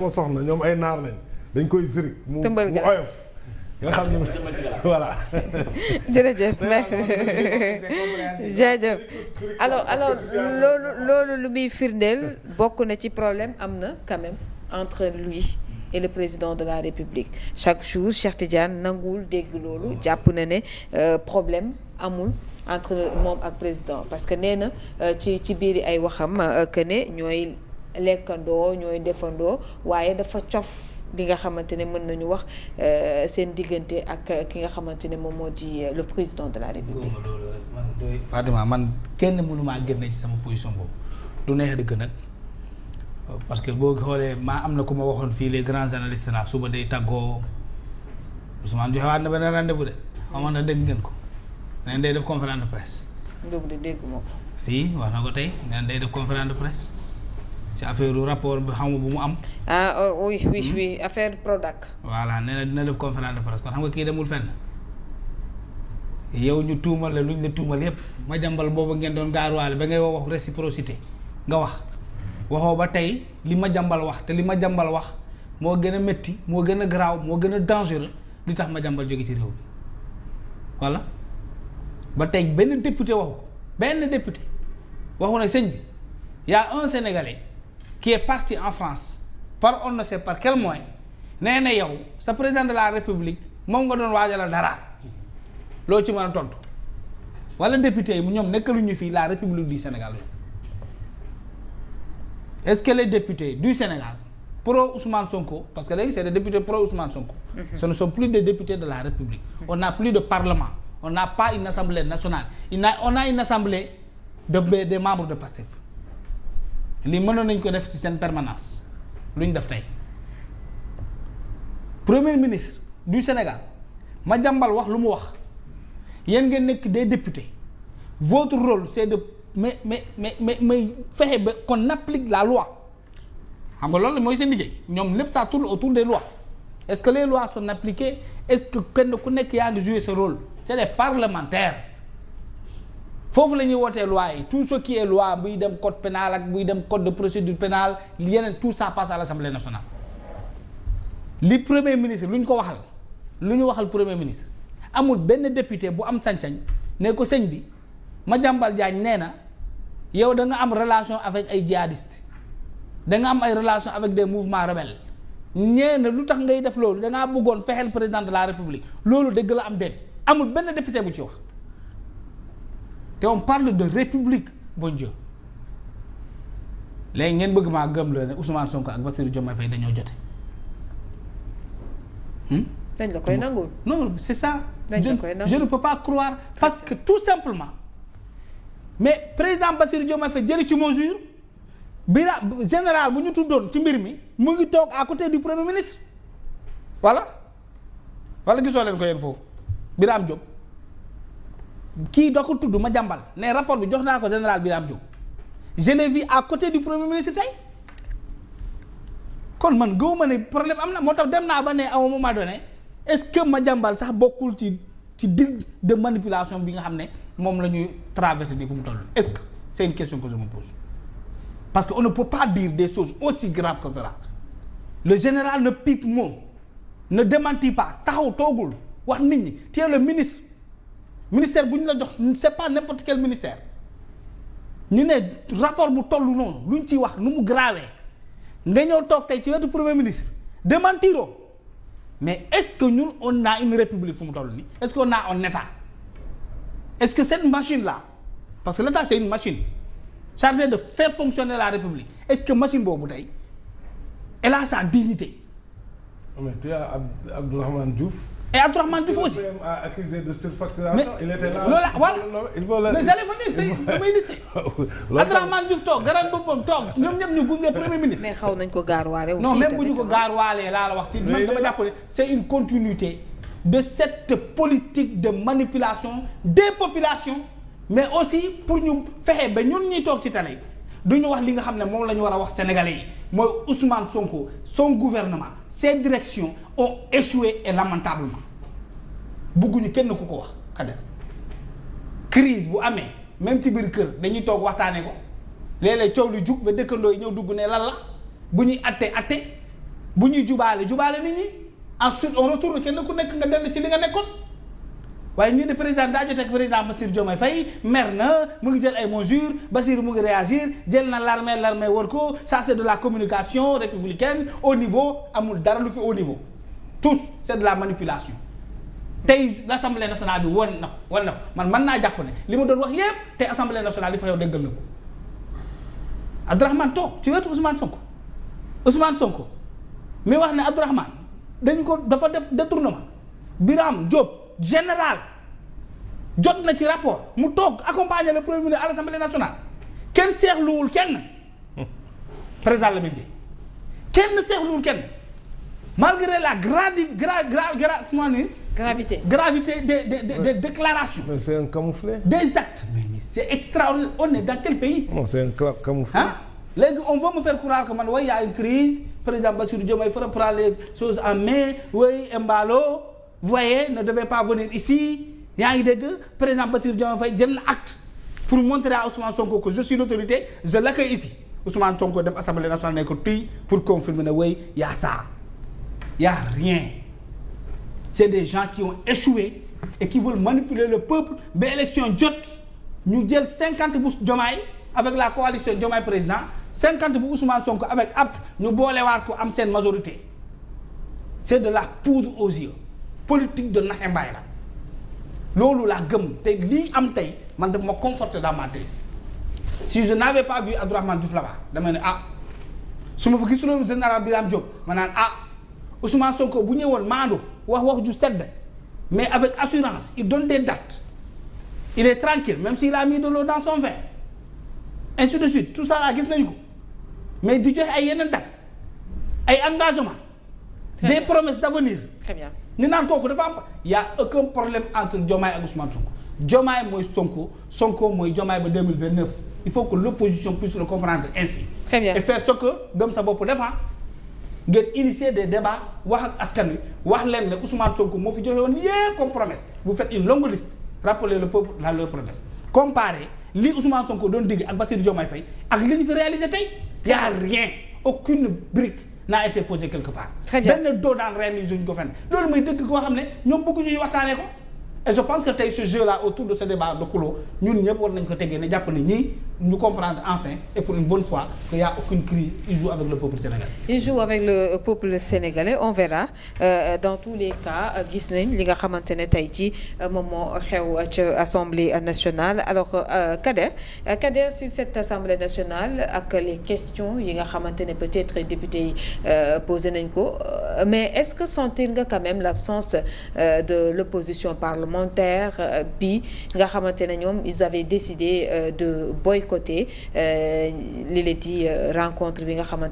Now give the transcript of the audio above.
moo soxna ñoom ay naar lañ dañ koy zirik mu oyof nga xam ne voilà. jërëjëf jërëjëf alors loolu lu muy firndeel bokk na ci problème am na quand même entre lui et le président de la République chaque jour Cheikh Tidiane nanguwul dégg loolu jàpp na ne problème amul entre moom ak président parce que nee na ci biir ay waxam que ne ñooy lekkandoo ñooy defandoo waaye dafa cof li nga xamante ne mën nañu wax seen diggante ak ki nga xamante ne moom moo di le président de la République. Fatima man kenn mënu maa génne ci sama position boobu du neex dëgg nag parce que boo xoolee maa am na ku ma waxoon fii les grands analystes na suba day tàggoo Ousmane joxe waat na benn rendez-vous de xamoon na dégg ngeen ko neen day def conférence de presse. boobu de dégg moo ko. si wax na ko tey neen day def conférence de presse. ci affaire rapport bi xam nga bu mu am. Oui affaire Prodac. voilà nee na dina def conférence de presse kon xam nga kii demul fenn yow ñu tuumal la luñ la tuumal yépp ma jàmbal boobu ngeen doon gaaruwaale ba ngay wax réciprocité nga waxoo ba tey li ma jàmbal wax te li ma jàmbal wax moo gën a métti moo gën a garaaw moo gën a dangereux li tax ma jàmbal jóge ci réew bi voilà ba tey benn député waxu ko benn député waxu na sëñ bi y a un Sénégalais qui est parti en France par on ne sait par quel moyen nee na yow sa président de la République moom nga doon waajal dara loo ci mën a tontu wala député yi ñoom nekkaluñu fii la République du Sénégal est-ce que les députés du Sénégal pro Ousmane Sonko parce que léegi c'est des députés pro Ousmane Sonko. Ce ne sont plus des députés de la République. On n'a plus de parlement. On n'a pas une assemblée nationale. On a une assemblée des membres de Pastef. li mënoon nañ ko def ci seen permanence lu ñu def tey premier ministre du Sénégal ma jàmbal wax lu mu wax yéen ngeen nekk des députés votre rôle c'est de mais fexe ba qu'on applique la loi xam nga loolu mooy seen liggéey ñoom lépp ça tourne autour des lois est-ce que les lois sont appliquées est-ce que kenn ku nekk yaa ngi jouer ce rôle c'est des parlementaires foofu la ñuy wootee loi yi tout ce qui est loi buy dem code pénal ak buy dem code de procédure pénale yeneen tout ça passe à l'Assemblée nationale li premier ministre lu ñu ko waxal lu ñu waxal premier ministre amul benn député bu am sañ-sañ ne ko sëñ bi Madiambal Diagne nee na yow da nga am relation avec ay djihadistes da nga am ay relation avec des mouvements rebelles ñee na lu tax ngay def loolu da ngaa bëggoon fexeel président de la République loolu dëgg la am déet amul benn député bu ci wax. te on parle de république bon Dieu léegi ngeen bëgg maa gëm la ne Ousmane Sonko ak Bassirou Diomaye Faye dañoo jote. dañ la koy nangul. non c'est ça. je ne peux pas croire parce que tout simplement mais président Bassirou Diomaye Faye jëli ci mesure bira général bu ñu tuddoon ci mbir mi mu ngi toog à côté du premier ministre voilà gisoo leen ko yéen foofu Birame Diop. kii da ko tudd ma jàmbal ne rapport bi jox naa ko général Birame Diop je l'ai vu à côté du premier ministre tey kon man gëwuma ne problème am na moo tax dem naa ba ne à un moment donné est-ce que ma jàmbal sax bokkul ci deal de manipulation bi nga xam ne moom la ñuy traversé nii fu mu toll est-ce que c'est une question que je me pose parce que on ne peut pas dire des choses aussi graves que cela le général ne pipe mot ne démentit pas taxaw toogul wax nit ñi tu es le ministère bu ñu la jox c'est pas n'importe quel ministère ñu ne rapport bu toll noonu lu ñu ciy wax nu mu grawee nga ñëw toog tey ci wetu premier ministre démentiroo mais est-ce que ñun on a une république fu mu toll nii est-ce qu'on a un état est-ce que cette machine là parce que l'état c'est une machine chargée de faire fonctionner la république est-ce que machine boobu tey elle a sa dignité. mais tu as Abdourahmane Diouf. Et Abdourahmane Diouf aussi. Accusé de surfacturation. Il était là. Il faut mais j'allais venir c'est damay listé. Abdourahmane Diouf toog garan boppam toog ñoom ñëpp ñu gunge premier ministre. mais xaw nañ ko gaarwaale aussi. non même bu ñu ko gaarwaalee laa la wax ci man dama jàpp ne c'est une continuité de cette politique de manipulation des populations mais aussi pour ñu fexe ba ñun ñuy toog ci télé du ñu wax li nga xam ne moom la ñu war a wax sénégalais yi mooy Ousmane Sonko son gouvernement ses directions ont échoué et lamentablement bëgguñu kenn ku ko wax xadar crise bu amee même ci biir kër dañuy toog waxtaanee ko léeg-léeg coow lu jug ba dëkkandoo yi ñëw dugg ne lan la bu ñuy atte bu ñuy jubaale nit ñi ensuite on retourne kenn ku nekk nga dellu ci li nga nekkoon waaye ñu ne président daa jotee ak président Bassirou Diomaye Faye mer na mu ngi jël ay mesures Bassirou mu ngi réagir jël na l'armée war ko ça c'est de la communication républicaine au niveau amul dara lu fi au niveau tous c'est de la manipulation tey l'Assemblée nationale bi woon na ko man mën naa jàpp ne li ma doon wax yépp tey Assemblée nationale li fa yow déggal na ko Abdourahmane toog ci wetu Ousmane Sonko mi wax ne Abdourahmane dañ ko dafa def détournement Birame Diop général jot na ci rapport mu toog accompagner le premier ministre à l'Assemblée nationale kenn seexluwul kenn président Lamine Gueye kenn seexluwul kenn malgré la gravité des déclarations. Mais c'est un camouflet. Des actes. Mais c'est extraordinaire. On est dans quel pays? Non, c'est un camouflet. Léegi on va me faire croire que man oui y a une crise président Bassirou Diomaye Faye prend les choses en main oui Embalo vous voyez ne devait pas venir ici yaa ngi dégg président Bassirou Diomaye Faye jël na acte pour montrer à Ousmane Sonko que je suis l'autorité je l'accueille ici Ousmane Sonko dem Assemblée nationale ne ko tuy pour confirmer ne oui y a ça y a rien c'est des gens qui ont échoué et qui veulent manipuler le peuple ba élection jot ñu jël 50 bu Diomaye avec la coalition Diomaye président 50 bu Ousmane Sonko avec apte ñu boolewaat ko am seen majorité c'est de la poudre aux yeux politique de naxe mbaay la loolu laa gëm te lii am tey man daf ma conforter dans ma thèse si je n'avais pas vu Abdourahmane Diouf là-bas damay ne su ma fa gisuloon général Birame Diop ma naan Ousmane Sonko bu ñëwoon maandu wax ju sedd mais avec assurance il donne des dates il est tranquille même s'il a mis de l'eau dans son vin ainsi de suite tout ça là gis nañu ko mais di joxe ay yeneen date ay engagement des promesses d'avenir. Très bien. ñu naan kooku dafa am y a aucun problème entre Diomaye ak Ousmane Sonko Diomaye mooy Sonko mooy Diomaye ba 2029 il faut que l'opposition puisse le comprendre ainsi. Très bien. Et faire ce que gëm sa bopp defa ngeen initier des débats wax ak askan wi wax leen ne Ousmane Sonko moo fi joxe woon yépp comme promesse vous faites une longue liste rappelez le peuple la leur promesse comparez li Ousmane Sonko doon digg ak Bassirou Diomaye Faye ak li ñu fi réalisé tey y a rien aucune brique n'a été posée quelque part. Très bien benn doo daan réalisé ñu ko fenn loolu mooy dëgg koo xam ne ñoom bëgguñu waxtaanee ko et je pense que tey ce jeu là autour de ce débat de xuloo ñun ñëpp war nañ ko tegee ne jàpp ne ñii ñu comprendre enfin et pour une bonne fois qu'il y a aucune crise il joue avec le peuple sénégalais. Il joue avec le peuple sénégalais on verra dans tous les cas gis nañ li nga xamante ne tey jii moom moo xew ca assemblée nationale alors Kader sur cette assemblée nationale ak les questions yi nga xamante ne peut-être députés yi posé nañ ko mais est-ce que sentir nga quand même l'absence de l'opposition parlementaire bi nga xamante ne ñoom ils avaient décidé de boycotter li la di rencontre bi nga xamante